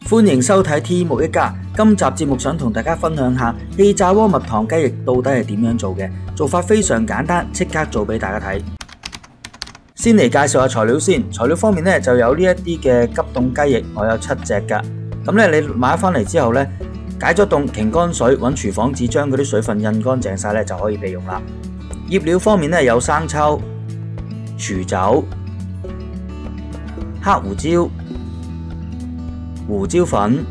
歡迎收睇 T 木一家。今集節目想同大家分享下氣炸鍋蜜糖雞翼到底係點樣做嘅，做法非常簡單，即刻做俾大家睇。先嚟介紹下材料先。材料方面咧就有呢一啲嘅急凍雞翼，我有7隻噶。咁咧你買翻嚟之後咧，解咗凍，擎乾水，揾廚房紙將嗰啲水分印乾淨晒咧就可以備用啦。醃料方面咧有生抽、廚酒、黑胡椒、胡椒粉、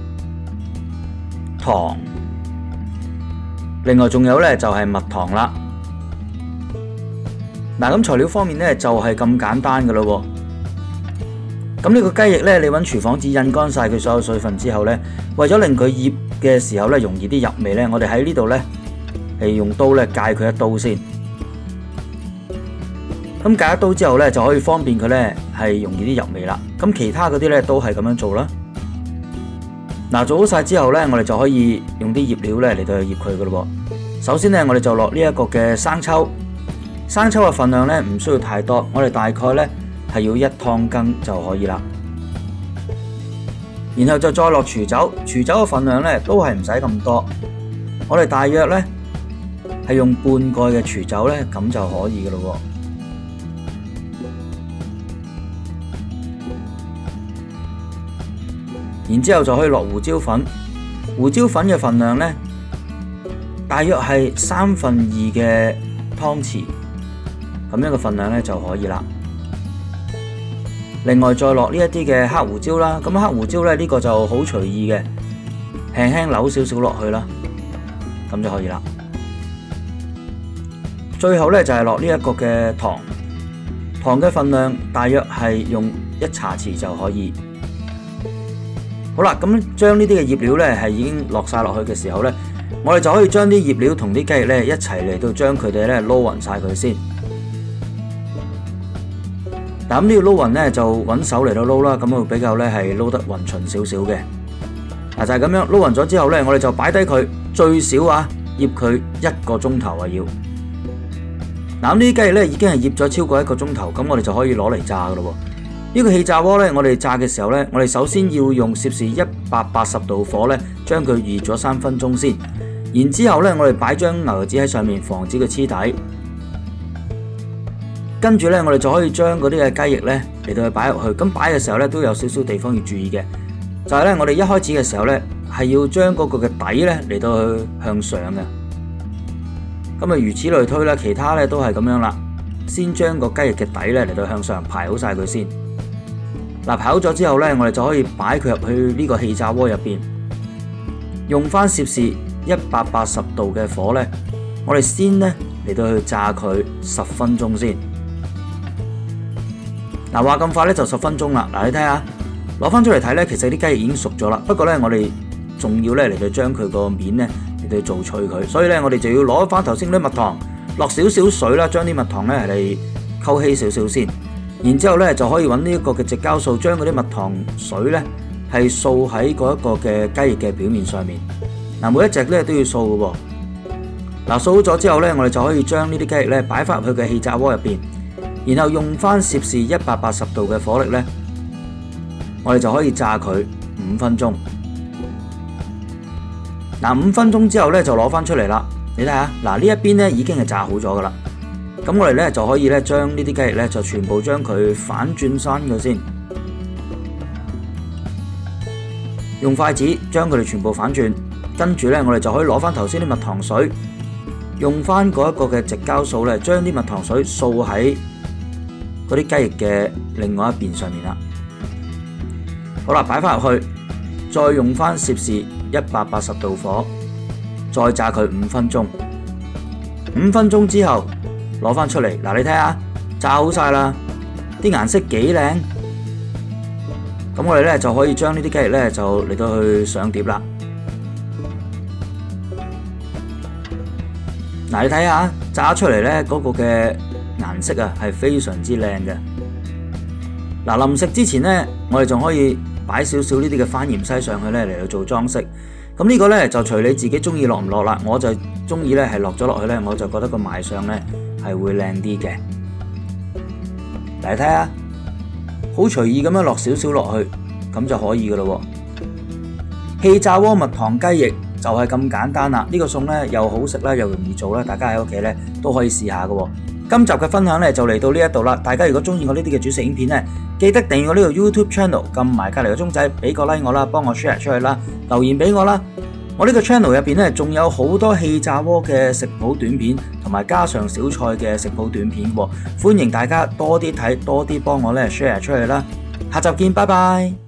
糖，另外仲有咧就係蜜糖啦。嗱，咁材料方面咧就係咁簡單噶咯。咁呢個雞翼咧，你揾廚房紙印乾晒佢所有水分之後咧，為咗令佢醃嘅時候咧容易啲入味咧，我哋喺呢度咧係用刀咧界佢一刀先。咁界一刀之後咧就可以方便佢咧係容易啲入味啦。咁其他嗰啲咧都係咁樣做啦。嗱，做好晒之後咧，我哋就可以用啲醃料咧嚟到去醃佢噶咯。首先咧，我哋就落呢一個嘅生抽。生抽嘅份量咧唔需要太多，我哋大概咧係要1湯羹就可以啦。然後就再落廚酒，廚酒嘅份量咧都係唔使咁多，我哋大約咧係用半蓋嘅廚酒咧咁就可以噶咯。然之後就可以落胡椒粉，胡椒粉嘅份量咧大約係2/3嘅湯匙。咁樣嘅份量咧就可以啦。另外再落呢一啲嘅黑胡椒啦，咁黑胡椒咧呢個就好隨意嘅，輕輕扭少少落去啦，咁就可以啦。最後咧就係落呢一個嘅糖，糖嘅份量大約係用1茶匙就可以。好啦，咁將呢啲嘅醃料咧係已經落晒落去嘅時候咧，我哋就可以將啲醃料同啲雞翼咧一齊嚟到將佢哋咧撈勻晒佢先。嗱，咁呢個撈勻咧就揾手嚟到撈啦，咁會比較咧係撈得勻循少少嘅。嗱，就係咁樣撈勻咗之後咧，我哋就擺低佢，最少醃佢1個鐘頭啊要。嗱，咁呢啲雞翼咧已經係醃咗超過1個鐘頭，咁我哋就可以攞嚟炸噶咯。呢個氣炸鍋咧，我哋炸嘅時候咧，我哋首先要用攝氏180度火咧，將佢預咗3分鐘先。然之後咧，我哋擺張牛油紙喺上面，防止佢黐底。跟住咧，我哋就可以將嗰啲嘅雞翼咧嚟到去擺入去。咁擺嘅時候咧，都有少少地方要注意嘅，就係咧，我哋一開始嘅時候咧，係要將嗰個嘅底咧嚟到去向上嘅。咁啊，如此類推啦，其他咧都係咁樣啦。先將個雞翼嘅底咧嚟到向上排好晒佢先。嗱，排好咗之後咧，我哋就可以擺佢入去呢個氣炸鍋入邊，用翻攝氏180度嘅火咧，我哋先咧嚟到去炸佢10分鐘先。嗱，話咁快咧就10分鐘啦。嗱，你睇下，攞翻出嚟睇咧，其實啲雞翼已經熟咗啦。不過咧，我哋仲要咧嚟到將佢個面咧嚟到做脆佢，所以咧我哋就要攞翻頭先啲蜜糖，落少少水啦，將啲蜜糖咧嚟溝稀少少先。然之後咧就可以揾呢一個嘅直膠掃，將嗰啲蜜糖水咧係掃喺嗰一個嘅雞翼嘅表面上面。嗱，每一隻咧都要掃嘅喎。嗱，掃好咗之後咧，我哋就可以將呢啲雞翼咧擺翻入去嘅氣炸鍋入邊，然後用翻攝氏180度嘅火力咧，我哋就可以炸佢5分鐘。嗱，5分鐘之後咧就攞翻出嚟啦。你睇下，嗱，呢一邊咧已經係炸好咗噶啦。咁我哋咧就可以咧將呢啲雞翼咧就全部將佢反轉身佢先，用筷子將佢哋全部反轉，跟住咧我哋就可以攞翻頭先啲蜜糖水，用翻嗰一個嘅直膠掃咧，將啲蜜糖水掃喺嗰啲雞翼嘅另外一邊上面啦。好啦，擺翻入去，再用翻攝氏180度火，再炸佢5分鐘。5分鐘之後，攞翻出嚟，嗱，你睇下，炸好晒啦，啲顏色幾靚。咁我哋咧就可以將呢啲雞翼咧就嚟到去上碟啦。嗱，你睇下，炸出嚟咧嗰個嘅顏色啊係非常之靚嘅。嗱，臨食之前咧，我哋仲可以擺少少呢啲嘅番芫茜上去咧嚟到做裝飾。咁呢個咧就隨你自己中意落唔落啦。我就中意咧係落咗落去咧，我就覺得個賣相咧係會靚啲嘅。嚟睇下，好隨意咁樣落少少落去，咁就可以噶咯喎。氣炸鍋蜜糖雞翼就係咁簡單啦！呢個餸呢又好食啦，又容易做啦，大家喺屋企呢都可以試下嘅。今集嘅分享呢就嚟到呢一度啦，大家如果中意我呢啲嘅煮食影片呢，記得訂閱我呢個 YouTube channel， 撳埋隔離個鐘仔，俾個 like 我啦，幫我 share 出去啦，留言俾我啦。我呢個 channel 入邊呢仲有好多氣炸鍋嘅食譜短片，同埋家常小菜嘅食譜短片喎，歡迎大家多啲睇，多啲幫我呢 share 出去啦。下集見，拜拜。